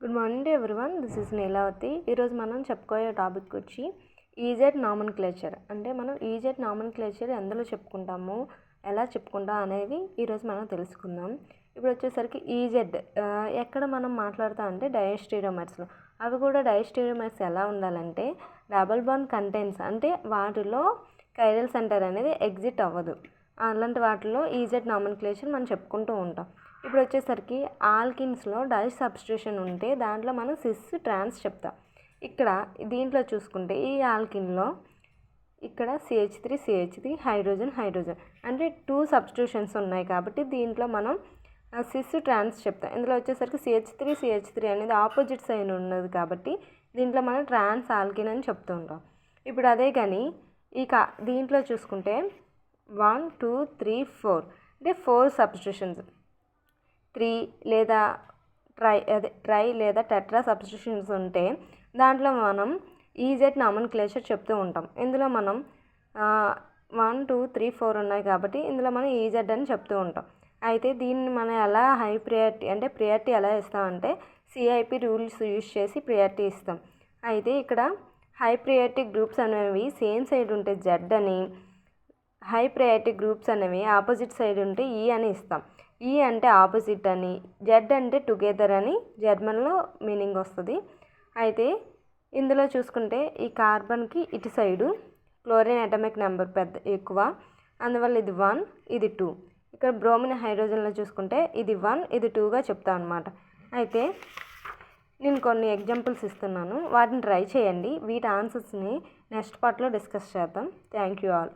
Good morning to everyone. This is Neelavathi. ఈరోజు మనం చెప్పుకోయే topic వచ్చి ఈజెడ్ నామన్క్లేచర్. అంటే మనం ఈజెడ్ నామన్క్లేచర్ ఎందులో చెప్పుకుంటాము, ఎలా చెప్పుకుంటాం అనేది ఈరోజు మనం తెలుసుకుందాం. ఇప్పుడు వచ్చేసరికి ఈజెడ్ ఎక్కడ మనం మాట్లాడుతాం అంటే డయాస్టీరియోమర్స్లో. అవి కూడా డయాస్టీరియోమర్స్ ఎలా ఉండాలంటే డబుల్ బాండ్ కంటెంట్స్, అంటే వాటిలో కైరల్ సెంటర్ అనేది ఎగ్జిట్ అవ్వదు. అలాంటి వాటిలో ఈజెడ్ నామన్క్లేచర్ మనం చెప్పుకుంటూ ఉంటాం. ఇప్పుడు వచ్చేసరికి ఆల్కిన్స్లో డై సబ్స్టిట్యూషన్ ఉంటే దాంట్లో మనం సిస్ ట్రాన్స్ చెప్తాం. ఇక్కడ దీంట్లో చూసుకుంటే ఈ ఆల్కిన్లో ఇక్కడ CH3 హైడ్రోజన్ అంటే 2 సబ్స్టిట్యూషన్స్ ఉన్నాయి కాబట్టి దీంట్లో మనం సిస్ ట్రాన్స్ చెప్తాం. ఇందులో వచ్చేసరికి CH3 అనేది ఆపోజిట్ సైడ్ ఉన్నది కాబట్టి దీంట్లో మనం ట్రాన్స్ ఆల్కిన్ అని చెప్తూ ఉంటాం. ఇప్పుడు అదే కానీ దీంట్లో చూసుకుంటే 1 2 3 4 అంటే 4 సబ్స్టిట్యూషన్స్, 3 లేదా ట్రై లేదా టెట్రా సబ్స్టిట్యూషన్స్ ఉంటే దాంట్లో మనం ఈజెడ్ నామన్క్లేచర్ చెప్తూ ఉంటాం. ఇందులో మనం 1 2 3 4 ఉన్నాయి కాబట్టి ఇందులో మనం ఈజెడ్ అని చెప్తూ ఉంటాం. అయితే దీన్ని మనం ఎలా హై ప్రియారిటీ అంటే ప్రియారిటీ ఎలా ఇస్తామంటే CIP రూల్స్ యూజ్ చేసి ప్రియారిటీ ఇస్తాం. అయితే ఇక్కడ హై ప్రియారిటీ గ్రూప్స్ అనేవి సేమ్ సైడ్ ఉంటే జెడ్ అని, హై ప్రయారిటీ గ్రూప్స్ అనేవి ఆపోజిట్ సైడ్ ఉంటే ఈ అని ఇస్తాం. ఈ అంటే ఆపోజిట్ అని, జెడ్ అంటే టుగెదర్ అని జర్మన్లో మీనింగ్ వస్తుంది. అయితే ఇందులో చూసుకుంటే ఈ కార్బన్కి ఇటు సైడు క్లోరిన్ అటామిక్ నెంబర్ ఎక్కువ, అందువల్ల ఇది 1 ఇది 2. ఇక్కడ బ్రోమిన్ హైడ్రోజన్లో చూసుకుంటే ఇది 1 ఇది 2గా చెప్తాం అనమాట. అయితే నేను కొన్ని ఎగ్జాంపుల్స్ ఇస్తున్నాను, వాటిని ట్రై చేయండి. వీటి ఆన్సర్స్ని నెక్స్ట్ పార్ట్లో డిస్కస్ చేద్దాం. Thank you all.